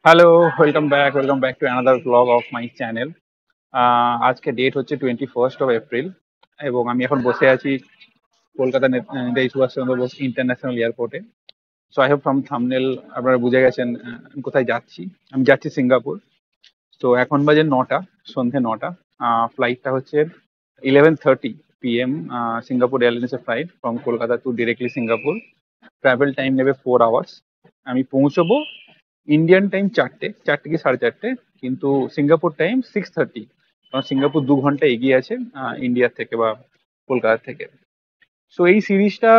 Hello, welcome back to another blog of my channel. আজকে date হচ্ছে 21 April এবং আমি এখন বসে আছি কলকাতা নেতাজি সুভাষচন্দ্র বোস ইন্টারন্যাশনাল এয়ারপোর্টে। So I hope from thumbnail আপনারা বুঝে গেছেন আমি কোথায় যাচ্ছি। আমি যাচ্ছি সিঙ্গাপুর। তো এখন বাজে 9টা, সন্ধে 9টা। ফ্লাইটটা হচ্ছে 11:30 PM। সিঙ্গাপুর এয়ারলাইন্সের flight from Kolkata to directly Singapore. Travel time নেবে 4 আওয়ার্স। আমি পৌঁছবো ইন্ডিয়ান টাইম 4টে কি 4:30, কিন্তু সিঙ্গাপুর টাইম 6:30, কারণ সিঙ্গাপুর 2 ঘন্টা এগিয়ে আছে ইন্ডিয়ার থেকে বা কলকাতা থেকে। সো এই সিরিজটা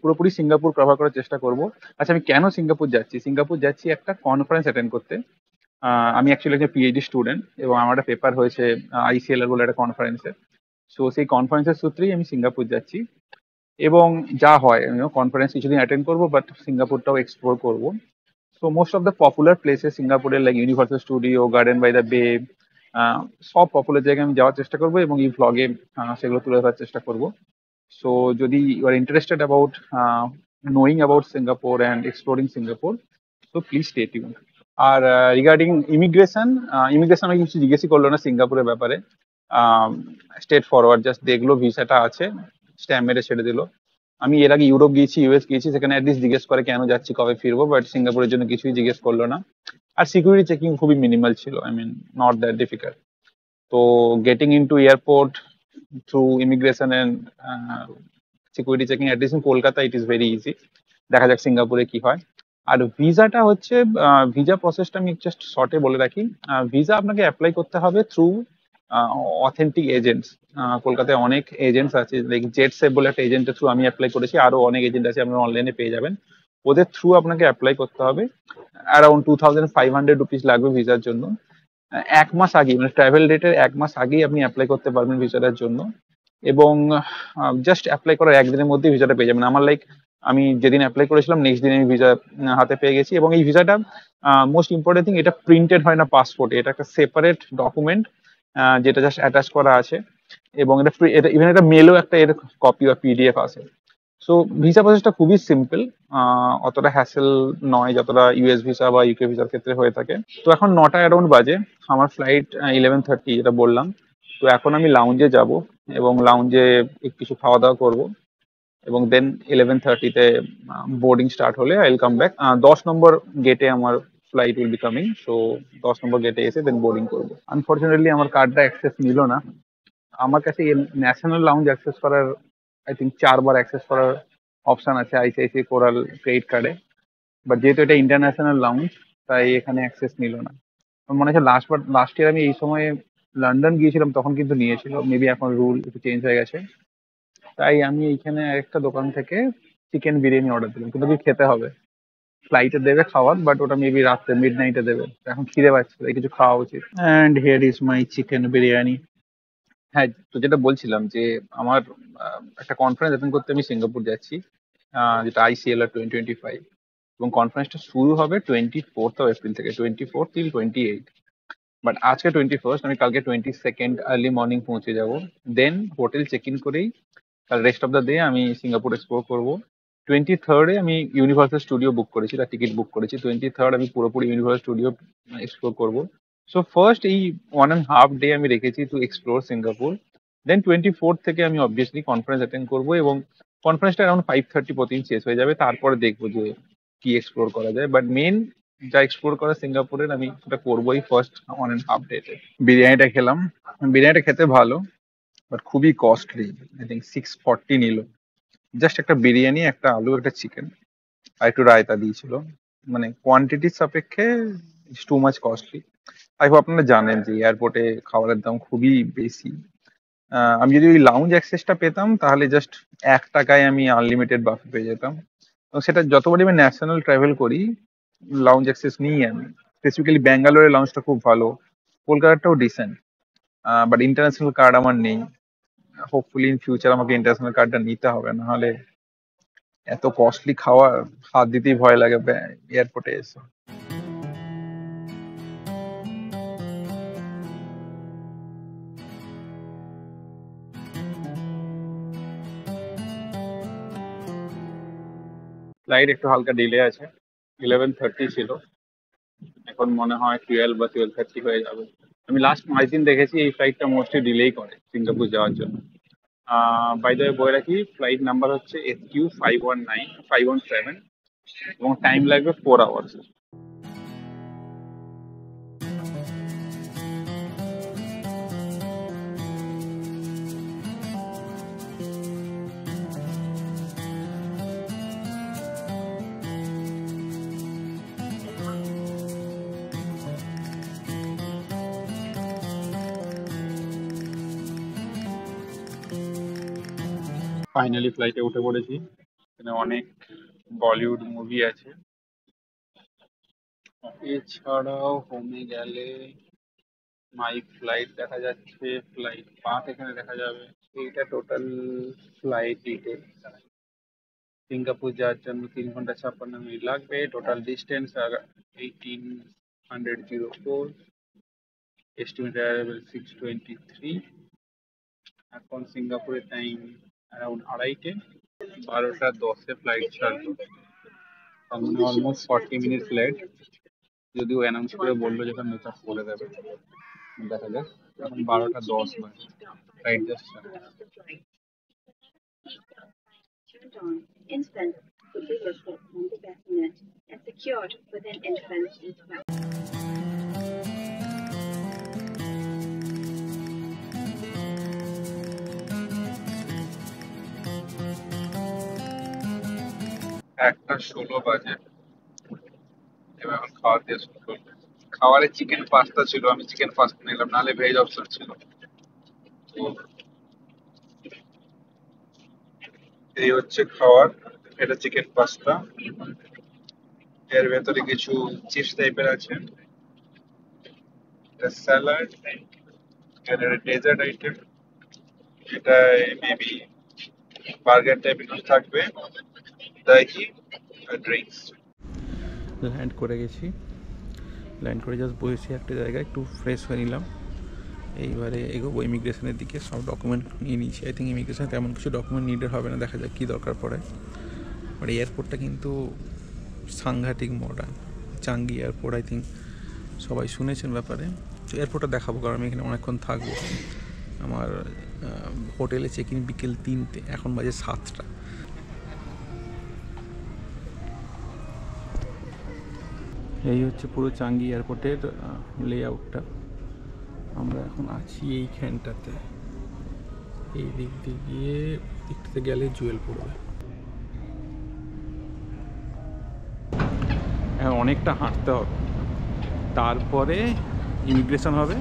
পুরোপুরি সিঙ্গাপুর কভার করার চেষ্টা করব। আচ্ছা, আমি কেন সিঙ্গাপুর যাচ্ছি? সিঙ্গাপুর যাচ্ছি একটা কনফারেন্স অ্যাটেন্ড করতে। আমি অ্যাকচুয়ালি একটা পিএইচডি স্টুডেন্ট এবং আমার একটা পেপার হয়েছে আইসিএলআর বলে একটা কনফারেন্সে। সো সেই কনফারেন্সের সূত্রেই আমি সিঙ্গাপুর যাচ্ছি। এবং যা হয় কনফারেন্স কিছুদিন অ্যাটেন্ড করবো, বাট সিঙ্গাপুরটাও এক্সপ্লোর করব। So most of the popular places সিঙ্গাপুরের, like Universal Studio, garden by the bay, সব পপুলার জায়গায় আমি যাওয়ার চেষ্টা করবো এবং এই ভ্লগে সেগুলো তুলে ধরার চেষ্টা করব। সো যদি you are interested about knowing about Singapore and exploring Singapore, so please stay tune. আর রিগার্ডিং ইমিগ্রেশন আমি কিছু জিজ্ঞেসই করলো না সিঙ্গাপুরের ব্যাপারে। স্ট্রেট ফরওয়ার্ড জাস্ট দেখলো ভিসাটা আছে, স্ট্যাম্প মেরে ছেড়ে দিল। আমি এর আগে ইউরোপ গিয়েছি, ইউএস গিয়েছি, সেখানে অ্যাটলিস্ট জিজ্ঞেস করে কেন যাচ্ছি, কবে ফিরবো, বাট সিঙ্গাপুরের জন্য কিছুই জিজ্ঞেস করলো না। আর সিকিউরিটি চেকিং খুবই মিনিমাল ছিল, I mean not that difficult. তো getting in to airport through immigration and security checking at least in Kolkata it is very easy. দেখা যাক সিঙ্গাপুরে কি হয়। আর ভিসাটা হচ্ছে, ভিসা প্রসেসটা আমি জাস্ট শর্টে বলে রাখি। ভিসা আপনাকে অ্যাপ্লাই করতে হবে থ্রু অথেন্টিক এজেন্টস। কলকাতায় অনেক এজেন্টস আছে, লাইক জেট সেভ বলে একটা এজেন্টের থ্রু আমি অ্যাপ্লাই করেছি, আরো অনেক এজেন্ট আছে, আপনারা অনলাইনে পেয়ে যাবেন। ওদের থ্রু আপনাকে অ্যাপ্লাই করতে হবে। অ্যারাউন্ড 2500 রুপিস লাগবে ভিসার জন্য। 1 মাস আগে, মানে ট্রাভেল ডেটের 1 মাস আগেই আপনি অ্যাপ্লাই করতে পারবেন ভিসাটার জন্য। এবং জাস্ট অ্যাপ্লাই করার একদিনের মধ্যে ভিসাটা পেয়ে যাবেন। আমার লাইক, আমি যেদিন অ্যাপ্লাই করেছিলাম নেক্সট দিন আমি ভিসা হাতে পেয়ে গেছি। এবং এই ভিসাটা মোস্ট ইম্পর্টেন্ট থিং, এটা প্রিন্টেড হয় না পাসপোর্টে, এটা একটা সেপারেট ডকুমেন্ট যেটা জাস্ট অ্যাটাচ করা আছে। এবং এটা ইভেন একটা মেলও একটা এর কপি বা পিডিএফ আছে। সো ভিসা প্রসেসটা খুবই সিম্পল, অতটা হ্যাসেল নয় যতটা ইউএস ভিসা বা ইউকে ভিসার ক্ষেত্রে হয়ে থাকে। তো এখন 9টা অ্যারাউন্ড বাজে, আমার ফ্লাইট 11:30, এটা বললাম। তো এখন আমি লাউঞ্জে যাব এবং লাউঞ্জে কিছু খাওয়া দাওয়া করবো। এবং দেন 11:30-তে বোর্ডিং স্টার্ট হলে আই উইল কাম ব্যাক। 10 নম্বর গেটে আমার flight will be coming. So 10 নম্বর গেটে এসে দেন বোর্ডিং করবো। আনফর্চুনেটলি আমার কার্ডটা অ্যাক্সেস নিল না। আমার কাছে ন্যাশনাল লাউঞ্জ অ্যাক্সেস করার, আই থিঙ্ক 4 বার অ্যাক্সেস করার অপশন আছে আইসিআইসিআই কোরাল ক্রেডিট কার্ডে। বাট যেহেতু এটা ইন্টারন্যাশনাল লাউঞ্জ, তাই এখানে অ্যাক্সেস নিল না। আমার মনে হচ্ছে লাস্ট ইয়ার আমি এই সময়ে লন্ডন গিয়েছিলাম, তখন কিন্তু নিয়েছিল। মেবি এখন রুল একটু চেঞ্জ হয়ে গেছে। তাই আমি এইখানে একটা দোকান থেকে চিকেন বিরিয়ানি অর্ডার দিলাম, কিন্তু কি খেতে হবে। ফ্লাইটে দেবে খাবার, বাট ওটা মেবি রাত্রে মিড নাইটে দেবে। এখন খিদে পাচ্ছে, তাই কিছু খাওয়া উচিত। And here is my chicken biryani. হ্যাঁ, তো যেটা বলছিলাম যে আমার একটা কনফারেন্স অ্যাটেন্ড করতে আমি সিঙ্গাপুর যাচ্ছি, যেটা আইসিএলআর 2025। এবং কনফারেন্সটা শুরু হবে 24 এপ্রিল থেকে, 24 till 28। বাট আজকে 21, আমি কালকে 22 আর্লি মর্নিং পৌঁছে যাব। দেন হোটেল চেক ইন করেই কাল রেস্ট অফ দ্য ডে আমি সিঙ্গাপুর এক্সপ্লোর করবো। 23 আমি ইউনিভার্সাল স্টুডিও বুক করেছি, তার টিকিট বুক করেছি। 23 আমি পুরোপুরি ইউনিভার্সাল স্টুডিও এক্সপ্লোর করবো। সো ফার্স্ট এই 1.5 ডে আমি রেখেছি টু এক্সপ্লোর সিঙ্গাপুর। দেন 24 থেকে আমি অবভিয়াসলি কনফারেন্স অ্যাটেন্ড করবো এবং কনফারেন্সটা অ্যারাউন্ড 5:30 প্রতিদিন শেষ হয়ে যাবে। তারপরে দেখবো যে কি এক্সপ্লোর করা যায়, বাট মেন যা এক্সপ্লোর করা সিঙ্গাপুরের আমি সেটা করবোই ফার্স্ট 1.5 ডেতে। বিরিয়ানিটা খেলাম, বিরিয়ানিটা খেতে ভালো, বাট খুবই কস্টলি। আই থিঙ্ক 640 নিল জাস্ট একটা বিরিয়ানি, একটা আলু, একটা চিকেন, আর একটু রায়তা দিয়েছিল। মানে কোয়ান্টিটির সাপেক্ষে it's too much costly. I hope আপনারা জানেন যে এয়ারপোর্টে খাবারের দাম খুবই বেশি। আমি যদি ওই লাউঞ্জ অ্যাক্সেসটা পেতাম তাহলে জাস্ট 1 টাকায় আমি আনলিমিটেড বাফে পেয়ে যেতাম। এবং সেটা যতবারই আমি ন্যাশনাল ট্রাভেল করি লাউঞ্জ অ্যাক্সেস নিই আমি। স্পেসিফিক্যালি ব্যাঙ্গালোরের লাউঞ্জটা খুব ভালো, কলকাতাটাও ডিসেন্ট। বাট ইন্টারন্যাশনাল কার্ড আমার নেই। হোপফুলি ইন ফিউচার আমাকে ইন্টারন্যাশনাল কার্ডটা নিতে হবে, না হলে এত কস্টলি খাওয়ার হাত দিতেই ভয় লাগে এয়ারপোর্টে এসে। ফ্লাইট একটু হালকা ডিলে আছে, 11:30 ছিল। এখন মনে হয় 12 বা 12:30 হয়ে যাবে। আমি লাস্ট 5 দিন দেখেছি এই ফ্লাইটটা মোস্টলি ডিলেই করে সিঙ্গাপুর যাওয়ার জন্য। বাই দ্য ওয়ে বলে রাখি, ফ্লাইট নাম্বার হচ্ছে SQ519517 এবং টাইম লাগবে 4 আওয়ার্স। ফাইনালি ফ্লাইটে উঠে পড়েছি। এখানে অনেক বলিউড মুভি আছে, এছাড়াও হোমে গেলে মাই ফ্লাইট দেখা যাচ্ছে, ফ্লাইট পাথ এখানে দেখা যাবে। এইটা টোটাল ফ্লাইট ডিটেল। সিঙ্গাপুর যাওয়ার জন্য 3 ঘন্টা 56 মিনিট লাগবে। Total distance 1804, estimated arrival 6:23। এখন সিঙ্গাপুরের টাইম অ্যারাউন্ড 2:30, 12:10 ফ্লাইট ছাড়লো, তার মানে অলমোস্ট 40 মিনিটস লেট। যদিও অ্যানাউন্স করে বললো যখন মেকআপ করে দেবে, দেখা যাক। এখন 12:10 বাজে, ফ্লাইট জাস্ট ছাড়লো। একটা 16 বাজে, এবার এখন খাওয়া দিয়ে শুরু করবে। খাবারে চিকেন পাস্তা ছিল, আমি চিকেন পাস্তা নিলাম, নাহলে ভেজ অপশন ছিল। তো এই হচ্ছে খাবার, এটা চিকেন পাস্তা। এর ভেতরে কিছু চিপস টাইপের আছে, এটা স্যালাড, এটা ডেজার্ট আইটেম, এটা মেবি বার্গার টাইপের কিছু থাকবে, দহি আর ড্রিঙ্কস। ল্যান্ড করে গেছি, ল্যান্ড করে জাস্ট বসেছি একটা জায়গায়, একটু ফ্রেশ হয়ে নিলাম। এইবারে এগোবো ইমিগ্রেশনের দিকে। সব ডকুমেন্ট নিয়ে নিয়েছি। আই থিঙ্ক ইমিগ্রেশনে তেমন কিছু ডকুমেন্ট নিডেড হবে না, দেখা যাক কী দরকার পড়ে। আর এয়ারপোর্টটা কিন্তু সাংঘাতিক modern, Changi airport. I think সবাই শুনেছেন ব্যাপারে। তো এয়ারপোর্টটা দেখাবো, কারণ আমি এখানে অনেকক্ষণ থাকবো। আমার হোটেলে চেক ইন বিকেল 3টে, এখন বাজে 7টা। এই হচ্ছে পুরো চাঙ্গি এয়ারপোর্টের লেআউটটা। আমরা এখন আছি এইখানটাতে, এই দিক দিয়ে গিয়ে দিকটাতে গেলে জুয়েল পড়বে। হ্যাঁ, অনেকটা হাঁটতে হবে, তারপরে ইমিগ্রেশন হবে,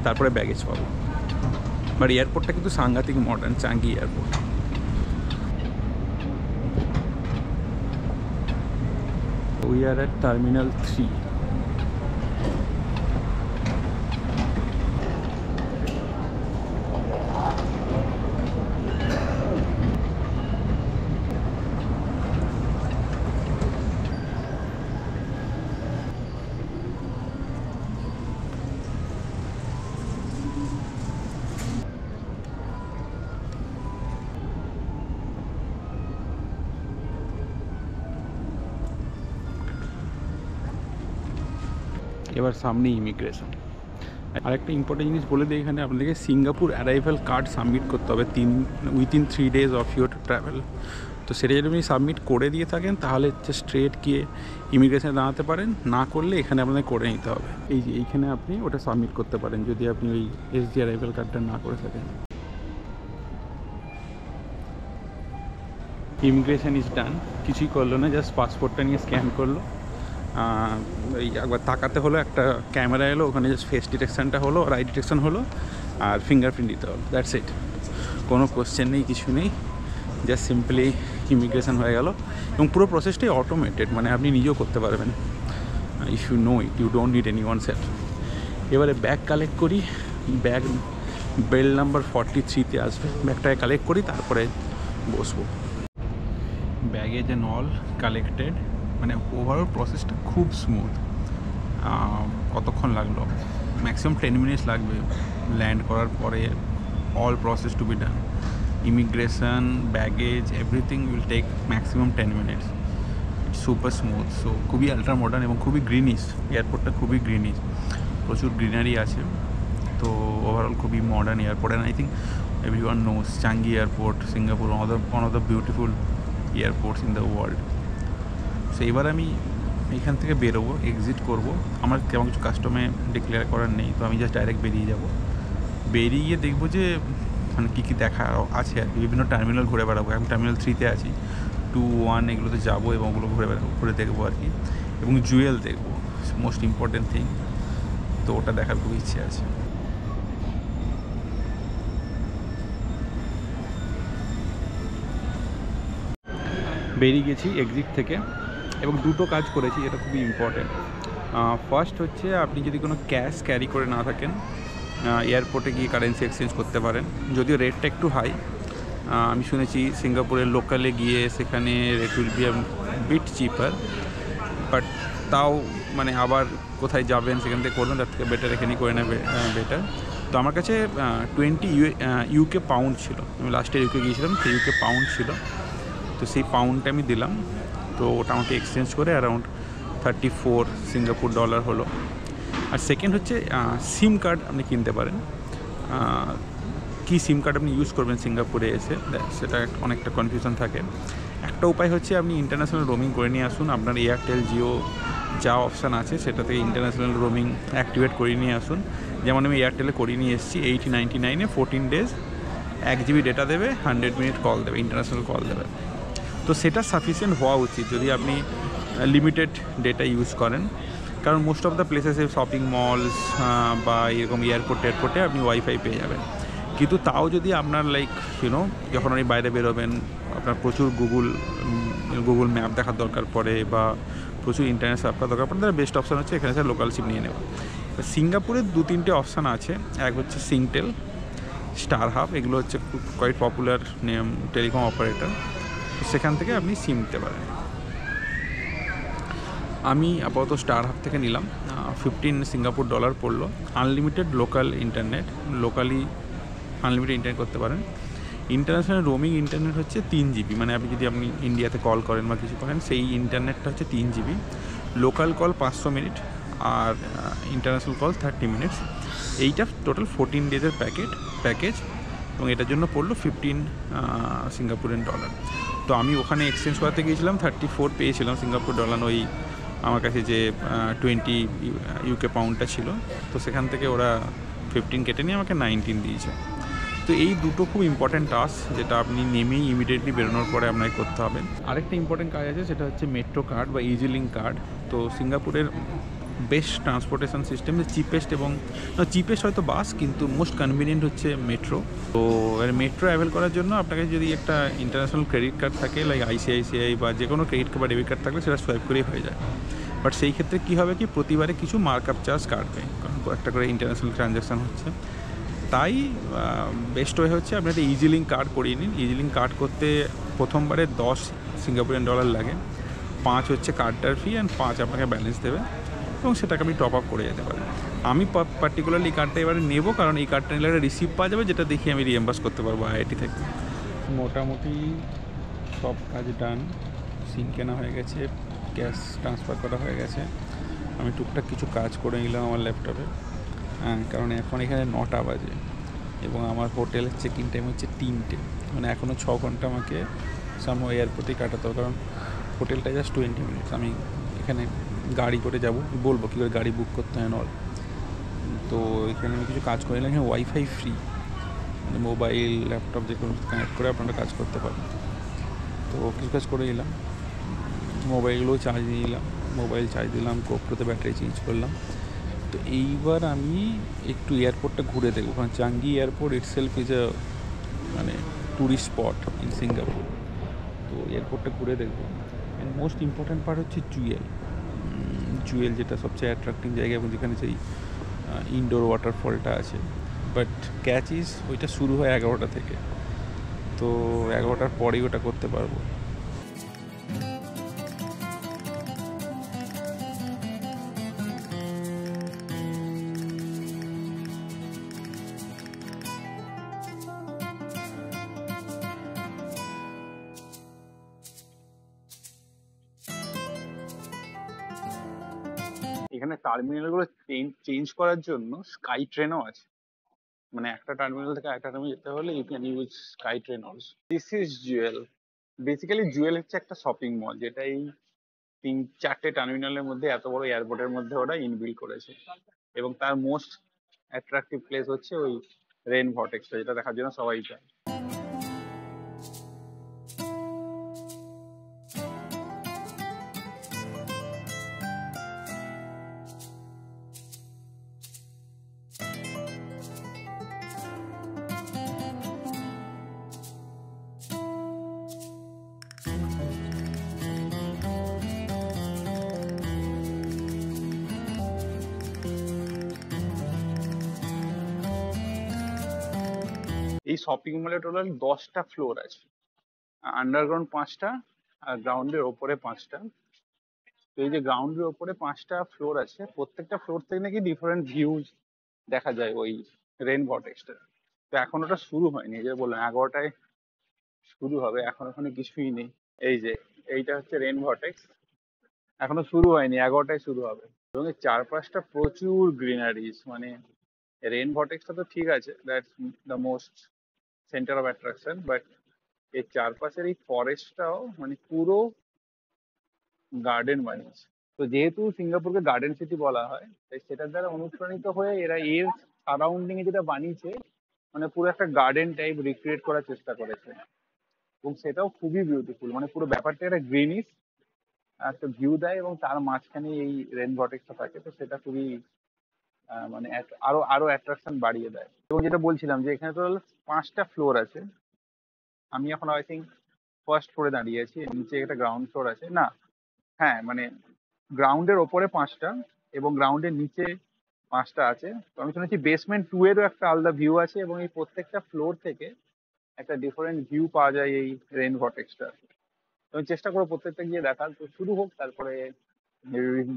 তারপরে ব্যাগেজ পাবো। বাট এয়ারপোর্টটা কিন্তু সাংঘাতিক modern, Changi airport. We are at Terminal 3. এবার সামনে ইমিগ্রেশন। আরেকটা ইম্পর্টেন্ট জিনিস বলে দিই, এখানে আপনাদেরকে সিঙ্গাপুর অ্যারাইভাল কার্ড সাবমিট করতে হবে within 3 days of your travel. তো সেটা যদি আপনি সাবমিট করে দিয়ে থাকেন, তাহলে স্ট্রেট গিয়ে ইমিগ্রেশনে দাঁড়াতে পারেন। না করলে এখানে আপনাদের করে নিতে হবে। এই যে এইখানে আপনি ওটা সাবমিট করতে পারেন, যদি আপনি ওই এসডি অ্যারাইভাল কার্ডটা না করে থাকেন। ইমিগ্রেশন ইজ ডান, কিছুই করলো না, জাস্ট পাসপোর্টটা নিয়ে স্ক্যান করলো। এই একবার তাকাতে হলো, একটা ক্যামেরা এলো, ওখানে জাস্ট ফেস ডিটেকশানটা হলো, আর আই ডিটেকশান হলো, আর ফিঙ্গারপ্রিন্ট দিতে হলো। দ্যাটস ইট, কোনো কোশ্চেন নেই, কিছু নেই, জাস্ট সিম্পলি ইমিগ্রেশন হয়ে গেল। এবং পুরো প্রসেসটাই অটোমেটেড, মানে আপনি নিজেও করতে পারবেন। If you know it, you don't need any one self. এবারে ব্যাগ কালেক্ট করি, ব্যাগ বেল্ট নাম্বার 43-তে আসবে, ব্যাগটাকে কালেক্ট করি, তারপরে বসবো। ব্যাগেজ অ্যান্ড অল কালেক্টেড, মানে ওভারঅল প্রসেসটা খুব স্মুথ। কতক্ষণ লাগলো? ম্যাক্সিমাম 10 minutes লাগবে ল্যান্ড করার পরে। All process to be done, immigration, baggage, everything will take maximum 10 minutes। Super smooth. So খুবই আল্ট্রা মডার্ন এবং খুবই গ্রিনিশ, এয়ারপোর্টটা খুবই গ্রিনিশ, প্রচুর গ্রিনারি আছে। তো ওভারঅল খুবই modern airport. And I think everyone knows Changi Airport, Singapore, one of the beautiful airports in the world. So এবার আমি এইখান থেকে বেরোবো, এক্সিট করব। আমার কেমন কিছু কাস্টমে ডিক্লেয়ার করার নেই, তো আমি জাস্ট ডাইরেক্ট বেরিয়ে যাব। বেরিয়ে গিয়ে দেখবো যে মানে কী কী দেখা আছে আর কি। বিভিন্ন টার্মিনাল ঘুরে বেড়াবো। আমি টার্মিনাল 3-তে আছি, 2, 1 এগুলোতে যাবো এবং ওগুলো ঘুরে দেখবো আর কি। এবং জুয়েল দেখবো, মোস্ট ইম্পর্টেন্ট থিং। তো ওটা দেখার খুব ইচ্ছে আছে। বেরিয়ে গেছি এক্সিট থেকে এবং দুটো কাজ করেছি, এটা খুবই ইম্পর্টেন্ট। ফার্স্ট হচ্ছে, আপনি যদি কোনো ক্যাশ ক্যারি করে না থাকেন, এয়ারপোর্টে গিয়ে কারেন্সি এক্সচেঞ্জ করতে পারেন। যদিও রেটটা একটু হাই, আমি শুনেছি সিঙ্গাপুরের লোকালে গিয়ে সেখানে rate will be bit cheaper, but তাও মানে আবার কোথায় যাবেন সেখান থেকে করবেন, তার থেকে বেটার এখানেই করে নেবে বেটার। তো আমার কাছে 20 ইউকে পাউন্ড ছিল। আমি লাস্টে ইউকে গিয়েছিলাম, তো ইউকে পাউন্ড ছিল। তো সেই পাউন্ডটা আমি দিলাম, তো ওটা আমাকে এক্সচেঞ্জ করে অ্যারাউন্ড 34 সিঙ্গাপুর ডলার হলো। আর সেকেন্ড হচ্ছে সিম কার্ড আপনি কিনতে পারেন। কি সিম কার্ড আপনি ইউজ করবেন সিঙ্গাপুরে এসে, সেটা অনেকটা কনফিউশন থাকে। একটা উপায় হচ্ছে আপনি ইন্টারন্যাশনাল রোমিং করে নিয়ে আসুন। আপনার এয়ারটেল, জিও যা অপশান আছে সেটাতে ইন্টারন্যাশনাল রোমিং অ্যাক্টিভেট করে নিয়ে আসুন। যেমন আমি এয়ারটেলে করিয়ে নিয়ে এসেছি, 80-99-এ 14 ডেজ 1 GB ডেটা দেবে, 100 মিনিট কল দেবে, ইন্টারন্যাশনাল কল দেবে। তো সেটা সাফিসিয়েন্ট হওয়া উচিত যদি আপনি লিমিটেড ডেটা ইউজ করেন। কারণ মোস্ট অফ দ্য প্লেসেসে, শপিং মলস বা এরকম এয়ারপোর্টে আপনি ওয়াইফাই পেয়ে যাবেন। কিন্তু তাও যদি আপনার লাইক যখন আপনি বাইরে বেরোবেন, আপনার প্রচুর গুগল ম্যাপ দেখার দরকার পড়ে বা প্রচুর ইন্টারনেট সার্ফার দরকার পড়ে, তাহলে বেস্ট অপশান হচ্ছে এখানে লোকাল সিম নিয়ে নেওয়া। সিঙ্গাপুরের 2-3টে অপশান আছে। এক হচ্ছে সিংটেল, স্টার হাব, এগুলো হচ্ছে কোয়াইট পপুলার টেলিকম অপারেটর। সেখান থেকে আপনি সিম নিতে পারেন। আমি আপাতত স্টার হাব থেকে নিলাম, 15 সিঙ্গাপুর ডলার পড়লো। Unlimited local internet, locally unlimited internet করতে পারেন। ইন্টারন্যাশনাল রোমিং ইন্টারনেট হচ্ছে 3 GB, মানে আপনি ইন্ডিয়াতে কল করেন বা কিছু করেন, সেই ইন্টারনেটটা হচ্ছে 3 GB। লোকাল কল 500 মিনিট আর ইন্টারন্যাশনাল কল 30 মিনিটস। এইটা টোটাল 14 ডেজের প্যাকেজ এবং এটার জন্য পড়লো 15 সিঙ্গাপুরিয়ান ডলার। তো আমি ওখানে এক্সচেঞ্জ করাতে গিয়েছিলাম, 34 পেয়েছিলাম সিঙ্গাপুর ডলার, ওই আমার কাছে যে 20 ইউকে পাউন্ডটা ছিল। তো সেখান থেকে ওরা 15 কেটে নিয়ে আমাকে 19 দিয়েছে। তো এই দুটো খুব ইম্পর্ট্যান্ট টাস্ক, যেটা আপনি নেমেই ইমিডিয়েটলি বেরোনোর পরে আপনাকে করতে হবে। আরেকটা ইম্পর্ট্যান্ট কাজ আছে, সেটা হচ্ছে মেট্রো কার্ড বা ইজি লিঙ্ক কার্ড। তো সিঙ্গাপুরের বেস্ট ট্রান্সপোর্টেশন সিস্টেম, চিপেস্ট এবং চিপেস্ট হয়তো বাস, কিন্তু মোস্ট কনভিনিয়েন্ট হচ্ছে মেট্রো। তো মেট্রো অ্যাভেল করার জন্য আপনাকে যদি একটা ইন্টারন্যাশনাল ক্রেডিট কার্ড থাকে, লাইক আইসিআইসিআই বা যে কোনো ক্রেডিট কার্ড বা ডেবিট কার্ড থাকলে সেটা সোয়াইপ করেই হয়ে যায়। বাট সেই ক্ষেত্রে কী হবে কি, প্রতিবারে কিছু মার্কআপ চার্জ কাটবে, কারণ একটা করে ইন্টারন্যাশনাল ট্রানজ্যাকশান হচ্ছে। তাই বেস্ট ওয়ে হচ্ছে আপনি একটা ইজি লিঙ্ক কার্ড করিয়ে নিন। ইজি লিঙ্ক কার্ড করতে প্রথমবারে 10 সিঙ্গাপুরিয়ান ডলার লাগে, 5 হচ্ছে কার্ডটার ফি অ্যান্ড 5 আপনাকে ব্যালেন্স দেবে এবং সেটাকে আপনি টপ আপ করে যেতে পারেন। আমি পার্টিকুলারলি এই কার্ডটা এবারে নেবো, কারণ এই কার্ডটা নিলে একটা রিসিপ্ট পাওয়া যাবে, যেটা দেখি আমি রিএম্বার্স করতে পারবো আইআইটি থেকে। মোটামুটি সব কাজ ডান, সিম কেনা হয়ে গেছে, ক্যাশ ট্রান্সফার করা হয়ে গেছে। আমি টুকটাক কিছু কাজ করে নিলাম আমার ল্যাপটপে, কারণ এখন এখানে 9টা বাজে এবং আমার হোটেলের চেক ইন টাইম হচ্ছে 3টে, মানে এখনও 6 ঘন্টা আমাকে সামো এয়ারপোর্টেই কাটাতে হবে, কারণ হোটেলটা জাস্ট 20 মিনিটস। আমি এখানে গাড়ি করে যাব, বলবো কী করে গাড়ি বুক করতে হয় নল। তো এখানে আমি কিছু কাজ করে নিলাম। এখানে ওয়াইফাই ফ্রি, মানে মোবাইল ল্যাপটপ যে কোনো কানেক্ট করে আপনারা কাজ করতে পারেন। তো কিছু কাজ করে নিলাম, মোবাইলগুলোও চার্জ দিয়ে নিলাম, মোবাইল চার্জ দিলাম, গোপ্রোতে ব্যাটারি চেঞ্জ করলাম। তো এইবার আমি একটু এয়ারপোর্টটা ঘুরে দেখবো, কারণ Changi airport itself is a মানে ট্যুরিস্ট স্পট ইন সিঙ্গাপুর। তো এয়ারপোর্টটা ঘুরে দেখবো। অ্যান্ড মোস্ট ইম্পর্ট্যান্ট পার্ট হচ্ছে জুয়েল, যেটা সবচেয়ে অ্যাট্রাক্টিং জায়গা এবং যেখানে সেই ইনডোর ওয়াটারফলটা আছে। বাট ক্যাচ ইজ ওইটা শুরু হয় 11টা থেকে, তো 11টার পরেই ওটা করতে পারবো। এখানে টার্মিনাল গুলো চেঞ্জ করার জন্য স্কাই ট্রেনও আছে। মানে একটা টার্মিনাল থেকে একটা টার্মিনাল যেতে হলে you can use sky train also. This is Jewel. Basically Jewel হচ্ছে একটা শপিং মল, যেটা এই 3-4টে টার্মিনালের মধ্যে এত বড় এয়ারপোর্টের মধ্যে ওরা ইনবিল্ড করেছে। এবং তার মোস্ট অ্যাট্রাকটিভ প্লেস হচ্ছে ওই রেন ভর্টেক্সটা, যেটা দেখার জন্য সবাই চায়। এই শপিং মলে টোটাল 10টা ফ্লোর আছে, আন্ডারগ্রাউন্ড 5টা আর গ্রাউন্ডের ওপরে 5টা। তো এই যে গ্রাউন্ডের ওপরে 5টা ফ্লোর আছে, প্রত্যেকটা ফ্লোর থেকে নাকি ডিফারেন্ট ভিউজ দেখা যায় ওই রেন ভর্টেক্সটা। তো এখন ওটা শুরু হয়নি, এই যে বললাম 11টায় শুরু হবে, এখন ওখানে কিছুই নেই। এই যে এইটা হচ্ছে রেন ভর্টেক্স, এখনো শুরু হয়নি, 11টায় শুরু হবে। এবং এর চারপাশটা প্রচুর গ্রিনারিজ। মানে রেন ভর্টেক্সটা তো ঠিক আছে, that's the most centre of attraction, but এর চারপাশের এই ফরেস্টটাও মানে পুরো গার্ডেন বানিয়েছে। তো যেহেতু সিঙ্গাপুরকে গার্ডেন সিটি বলা হয়, তাই সেটার দ্বারা অনুপ্রাণিত হয়ে এরা এর সারাউন্ডিং এ যেটা বানিয়েছে, মানে পুরো একটা গার্ডেন টাইপ রিক্রিয়েট করার চেষ্টা করেছে। এবং সেটাও খুবই বিউটিফুল, মানে পুরো ব্যাপারটা একটা গ্রিনিশ একটা ভিউ দেয়, এবং তার মাঝখানে এই রেন ভর্টেক্সটা থাকে। তো সেটা খুবই মানে আরো আরো অ্যাট্রাকশন বাড়িয়ে দেয়। এবং যেটা বলছিলাম যে এখানে তো 5টা ফ্লোর আছে, আমি এখন আই থিঙ্ক ফার্স্ট ফ্লোরে দাঁড়িয়ে আছি, নিচে একটা গ্রাউন্ড ফ্লোর আছে না। হ্যাঁ মানে গ্রাউন্ডের ওপরে 5টা এবং গ্রাউন্ডের নিচে 5টা আছে। তো আমি শুনেছি বেসমেন্ট 2 এরও একটা আলাদা ভিউ আছে, এবং এই প্রত্যেকটা ফ্লোর থেকে একটা ডিফারেন্ট ভিউ পাওয়া যায় এই রেন ভর্টেক্সটা। আমি চেষ্টা করবো প্রত্যেকটা গিয়ে দেখার। তো শুরু হোক, তারপরে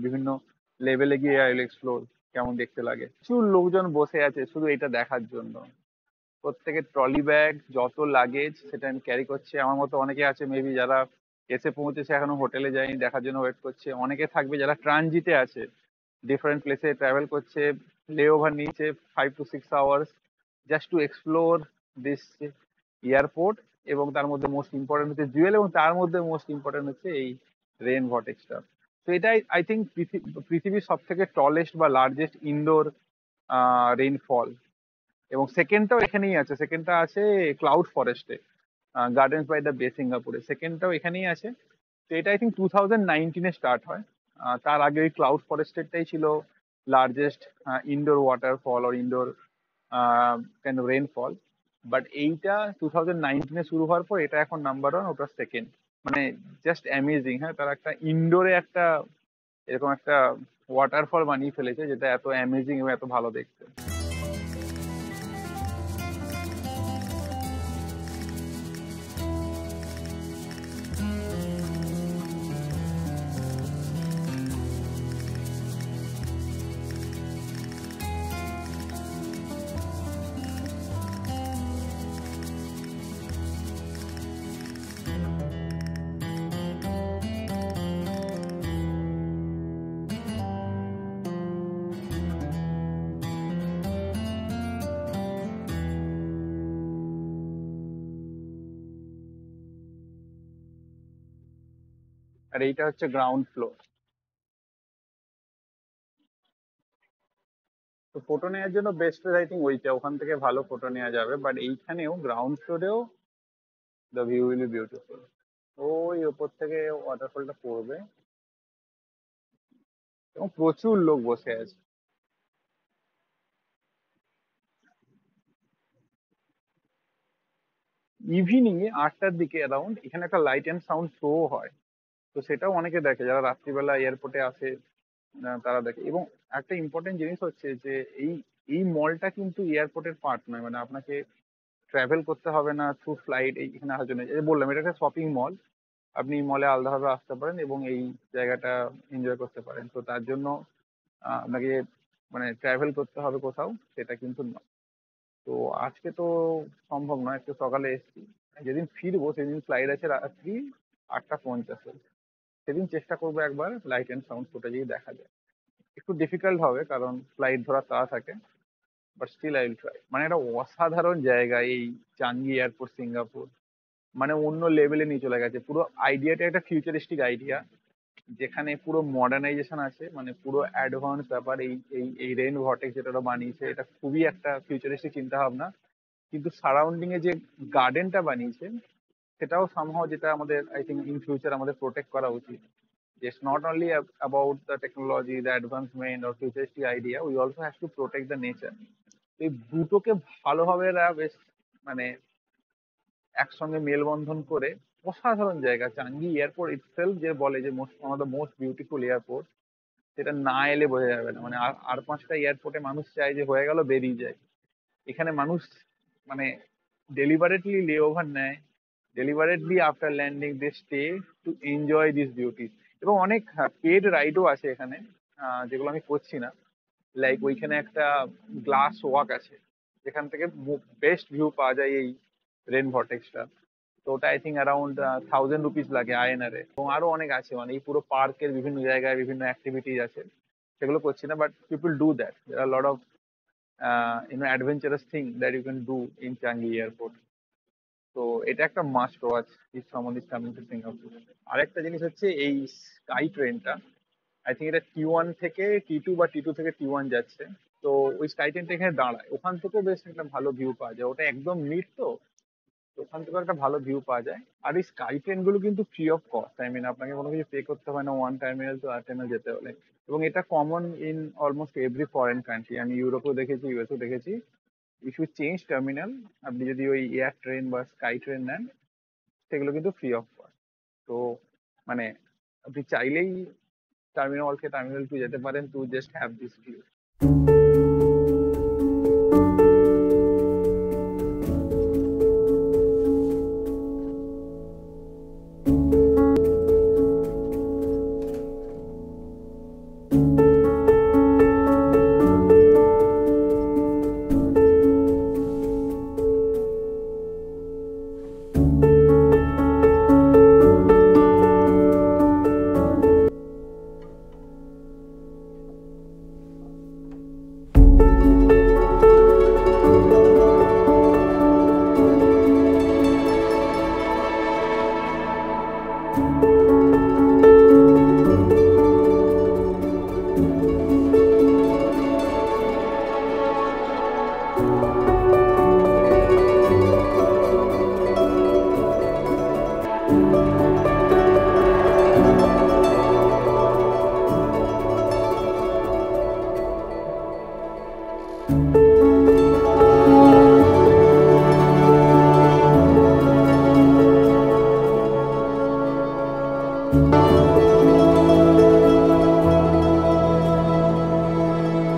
বিভিন্ন লেভেলে গিয়ে আই উইল এক্সপ্লোর কেমন দেখতে লাগে। প্রচুর লোকজন বসে আছে শুধু এটা দেখার জন্য। প্রত্যেকের ট্রলি ব্যাগ, যত লাগেজ সেটা আমি ক্যারি করছে। আমার মতো অনেকে আছে মেবি যারা এসে পৌঁছেছে এখনো হোটেলে যায়নি, দেখার জন্য ওয়েট করছে। অনেকে থাকবে যারা ট্রানজিটে আছে, ডিফারেন্ট প্লেসে ট্রাভেল করছে, লে ওভার নিচ্ছে 5 to 6 hours just to explore this airport. এবং তার মধ্যে মোস্ট ইম্পর্টেন্ট হচ্ছে জুয়েল, এবং তার মধ্যে মোস্ট ইম্পর্টেন্ট হচ্ছে এই রেন ভর্টেক্সটা। তো এটাই আই থিঙ্ক পৃথিবীর সব থেকে টলেস্ট বা লার্জেস্ট ইনডোর রেইনফল। এবং সেকেন্ডটাও এখানেই আছে, সেকেন্ডটা আছে ক্লাউড ফরেস্টে, গার্ডেন্স বাই দ্য বে সিঙ্গাপুরে। সেকেন্ডটাও এখানেই আছে। তো এটা আই থিঙ্ক 2019-এ স্টার্ট হয়। তার আগে ওই ক্লাউড ফরেস্টেরটাই ছিল লার্জেস্ট ইনডোর ওয়াটারফল আর ইনডোর কেন রেনফল। বাট এইটা 2019-এ শুরু হওয়ার পর এটা এখন নাম্বার 1, ওটা সেকেন্ড। মানে জাস্ট অ্যামেজিং। হ্যাঁ, তারা একটা ইনডোরে একটা এরকম একটা ওয়াটারফল বানিয়ে ফেলেছে, যেটা এত অ্যামেজিং এবং এত ভালো দেখতে। আর এইটা হচ্ছে গ্রাউন্ড ফ্লোর। তো ফটো নেওয়ার জন্য বেস্ট আই থিঙ্ক ওইটা, ওখান থেকে ভালো ফটো নেওয়া যাবে। বাট এইখানেও গ্রাউন্ড ফ্লোরেও the view will be beautiful. ওই ওপর থেকে ওয়াটারফলটা পড়বে, এবং প্রচুর লোক বসে আছে। ইভিনিং এ 8টার দিকে অ্যারাউন্ড এখানে একটা লাইট অ্যান্ড সাউন্ড শো হয়। তো সেটাও অনেকে দেখে, যারা রাত্রিবেলা এয়ারপোর্টে আসে তারা দেখে। এবং একটা ইম্পর্টেন্ট জিনিস হচ্ছে যে এই এই মলটা কিন্তু এয়ারপোর্টের পার্ট নয়। মানে আপনাকে ট্রাভেল করতে হবে না থ্রু ফ্লাইট এখানে আসার জন্য। এই বললাম এটা একটা শপিং মল, আপনি মলে আলাদাভাবে আসতে পারেন এবং এই জায়গাটা এনজয় করতে পারেন। তো তার জন্য আপনাকে মানে ট্রাভেল করতে হবে কোথাও, সেটা কিন্তু নয়। তো আজকে তো সম্ভব নয়, একটু সকালে এসেছি। যেদিন ফিরবো সেদিন ফ্লাইট আছে রাত্রি 8টা 50-এ। সেদিন চেষ্টা করবো একবার লাইট অ্যান্ড সাউন্ড শোটা যদি দেখা যায়। একটু ডিফিকাল্ট হবে কারণ ফ্লাইট ধরার তাড়া থাকে, but still I will try. মানে একটা অসাধারণ জায়গা এই চাঙ্গি এয়ারপোর্ট সিঙ্গাপুর, মানে অন্য লেভেলে নিয়ে চলে গেছে। পুরো আইডিয়াটা একটা ফিউচারিস্টিক আইডিয়া, যেখানে পুরো মডার্নাইজেশন আছে, মানে পুরো অ্যাডভান্স ব্যাপার। এই এই এই রেন ভর্টেক্স যেটা ওরা বানিয়েছে, এটা খুবই একটা ফিউচারিস্টিক চিন্তা ভাবনা। কিন্তু সারাউন্ডিং এ যে গার্ডেনটা বানিয়েছে, সেটাও সামহাও, যেটা আমাদের আই থিঙ্ক ইন ফিউচার আমাদের প্রোটেক্ট করা উচিত। It's not only about the technology, the advancement or futuristic idea, we also have to protect the nature. এই দুটোকে ভালোভাবে এরা বেশ মানে একসঙ্গে মেলবন্ধন করে অসাধারণ জায়গা। চাঙ্গি এয়ারপোর্ট ইটসেলফ যে বলে যে most one of the most beautiful airport, সেটা না এলে বোঝা যাবে না। মানে আর পাঁচটা এয়ারপোর্টে মানুষ চায় যে হয়ে গেল বেরিয়ে যায়, এখানে মানুষ মানে ডেলিবারেটলি লে ওভার নেয়, deliberately after landing they stay to enjoy this beauty. এবং অনেক পেড রাইডও আছে এখানে, যেগুলো আমি করছি না। লাইক ওইখানে একটা গ্লাস ওয়াক আছে, যেখান থেকে বেস্ট ভিউ পাওয়া যায় এই রেন ভর্টেক্সটা। তো ওটা আই থিঙ্ক অ্যারাউন্ড 1000 রুপিস লাগে আইএনআর এ। এবং আরো অনেক আছে, মানে এই পুরো পার্কের বিভিন্ন জায়গায় বিভিন্ন অ্যাক্টিভিটিস আছে, সেগুলো করছি না। But people do that, there are lot of adventurous thing that you can do in Changi Airport. তো এটা একটা must watch if someone is coming to Singapore. আরেকটা জিনিস হচ্ছে এই স্কাই ট্রেনটা, আই থিঙ্ক এটা T1 থেকে T2 বা T2 থেকে T1 যাচ্ছে। তো ওই স্কাই ট্রেনটা এখানে দাঁড়ায়, ওখান থেকেও বেশ একটা ভালো ভিউ পাওয়া যায়। ওটা একদম মিড, তো তো ওখান থেকে একটা ভালো ভিউ পাওয়া যায়। আর এই স্কাই ট্রেন গুলো কিন্তু free of cost, I mean আপনাকে কোনো কিছু পে করতে হয় না ওয়ান টার্মিনাল টু আর টার্মিনাল যেতে হলে। এবং এটা common in almost every foreign country, আমি ইউরোপেও দেখেছি, ইউএসও দেখেছি। ইফ ইউ চেঞ্জ টার্মিনাল, আপনি যদি ওই এয়ার ট্রেন বা স্কাই ট্রেন নেন, সেগুলো কিন্তু ফ্রি অফ কস্ট। তো মানে আপনি চাইলেই টার্মিনাল ওয়ান থেকে টার্মিনাল 2 যেতে পারেন to just have this view.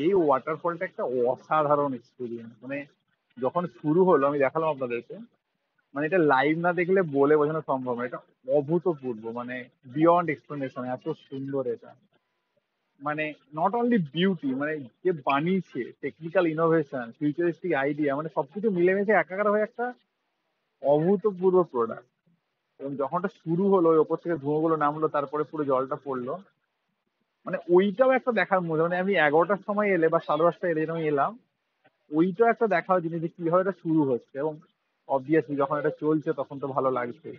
এই ওয়াটারফলটা একটা অসাধারণ এক্সপিরিয়েন্স। মানে যখন শুরু হলো, আমি দেখালাম আপনাদেরকে, মানে এটা লাইভ না দেখলে বলে বোঝানো সম্ভব না। এটা অভূতপূর্ব, মানে বিয়ন্ড এক্সপ্লেনেশন, এত সুন্দর এটা। মানে নট অনলি বিউটি, মানে যে বানিয়েছে, টেকনিক্যাল ইনোভেশন, ফিউচারিস্টিক আইডিয়া, মানে সবকিছু মিলেমিশে একাকার হয়ে একটা অভূতপূর্ব প্রোডাক্ট। এবং যখন ওটা শুরু হলো, ওই ওপর থেকে ধোঁয়াগুলো নামলো, তারপরে পুরো জলটা পড়লো, মানে ওইটাও একটা দেখার মধ্যে। মানে আমি 11টার সময় এলে বা 10:30টায় এলে, যখন আমি এলাম, ওইটাও একটা দেখার জিনিস যে কিভাবে এটা শুরু হচ্ছে। এবং অবভিয়াসলি যখন এটা চলছে তখন তো ভালো লাগছে।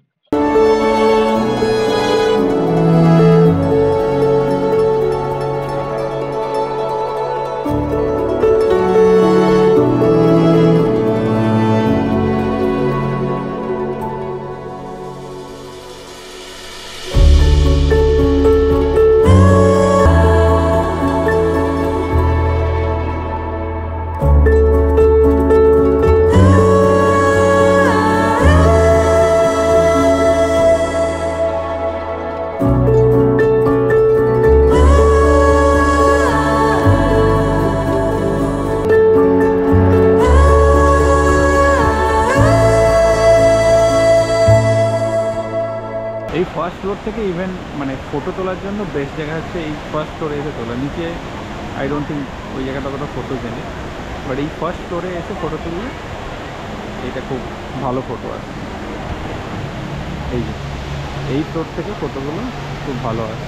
এই ফার্স্ট ফ্লোর থেকে ইভেন মানে ফটো তোলার জন্য বেস্ট জায়গা হচ্ছে এই ফার্স্ট ফ্লোরে এসে তোলা। নিচে আই ডোন্ট থিঙ্ক ওই জায়গাটা অতটা ফটো জেনে, বাট এই ফার্স্ট ফ্লোরে এসে ফটো তুললে এটা খুব ভালো ফটো আসে। এই যে এই ফ্লোর থেকে ফটোগুলো খুব ভালো আসে।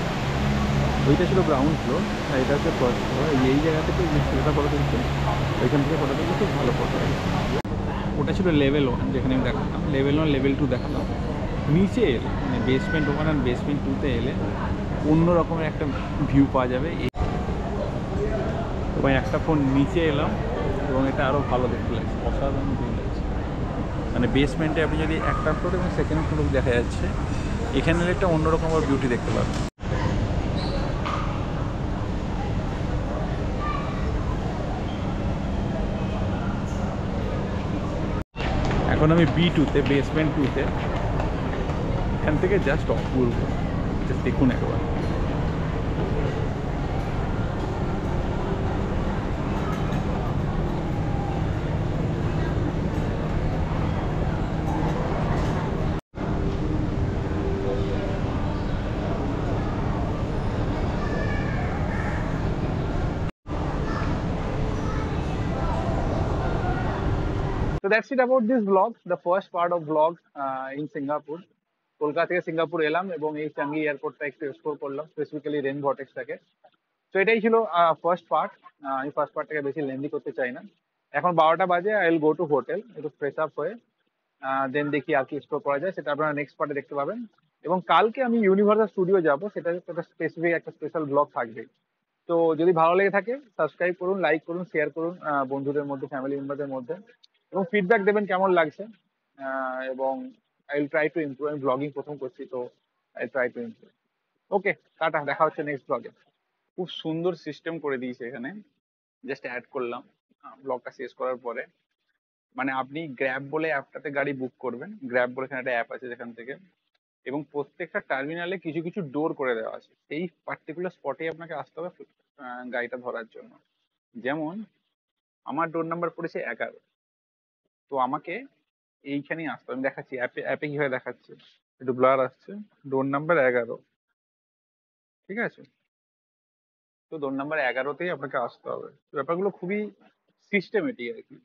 ওইটা ছিল গ্রাউন্ড ফ্লোর, আর এটা হচ্ছে ফার্স্ট ফ্লোর। এই জায়গা থেকে যে ছেলেটা ফটো তুলছে ওইখান থেকে ফটো তুলতে খুব ভালো ফটো হয়। ওটা ছিল লেভেল 1, যেখানে আমি দেখালাম লেভেল 1 লেভেল 2 দেখালাম। নিচে এলে মানে বেসমেন্ট 1 আর বেসমেন্ট 2তে এলে অন্য রকমের একটা ভিউ পাওয়া যাবে। এবং একটা ফোন নিচে এলাম এবং এটা আরও ভালো দেখতে লাগছে, অসাধারণ ভিউ লাগছে। মানে বেসমেন্টে আপনি যদি একটা ফ্লোর এবং সেকেন্ড ফ্লোর দেখা যাচ্ছে, এখানে এলে একটা অন্যরকম বিউটি দেখতে পাবেন। এখন আমি B2-তে, বেসমেন্ট 2-তে। এখান থেকে জাস্ট অপূর্ব, জাস্ট দেখুন একবার। So that's it about this vlog, the first part of vlog in Singapore. Kolkata থেকে সিঙ্গাপুর এলাম এবং এই চাঙ্গি এয়ারপোর্টটা একটু এক্সপ্লোর করলাম, স্পেসিফিক্যালি রেন ভর্টেক্সটাকে। তো এটাই ছিল ফার্স্ট পার্ট। আমি ফার্স্ট পার্টটাকে বেশি লেন্দি করতে চাই না। এখন 12টা বাজে, I will go to hotel, একটু ফ্রেশ আপ হয়ে দেন দেখি আর কি এক্সপ্লোর করা যায়, সেটা আপনারা নেক্সট পার্টে দেখতে পাবেন। এবং কালকে আমি ইউনিভার্সাল স্টুডিও যাব, সেটা একটা স্পেসিফিক একটা স্পেশাল ব্লগ থাকবে। তো যদি ভালো লেগে থাকে সাবস্ক্রাইব করুন, লাইক করুন, শেয়ার করুন বন্ধুদের মধ্যে, ফ্যামিলি মেম্বারদের মধ্যে, এবং ফিডব্যাক দেবেন কেমন লাগছে। এবং I will try to improve. আমি ব্লগিং প্রথম করছি, তো I try to improve. Okay, tata, দেখা হচ্ছে নেক্সট ব্লগে। খুব সুন্দর সিস্টেম করে দিয়েছে এখানে, জাস্ট অ্যাড করলাম ব্লগটা শেষ করার পরে। মানে আপনি গ্র্যাব বলে অ্যাপটাতে গাড়ি বুক করবেন, গ্র্যাব বলে এখানে একটা অ্যাপ আছে যেখান থেকে, এবং প্রত্যেকটা টার্মিনালে কিছু কিছু ডোর করে দেওয়া আছে, সেই পার্টিকুলার স্পটে আপনাকে আসতে হবে গাড়িটা ধরার জন্য। যেমন আমার ডোর নাম্বার পড়েছে 11, তো আমাকে এইখানেই আসতে হবে। আমি দেখাচ্ছি অ্যাপে, অ্যাপে কিভাবে দেখাচ্ছে, একটু ব্লার আসছে। ডোর নাম্বার 11, ঠিক আছে? তো ডোর নাম্বার 11তেই আপনাকে আসতে হবে। তো ব্যাপারগুলো খুবই সিস্টেমেটিক আর কি।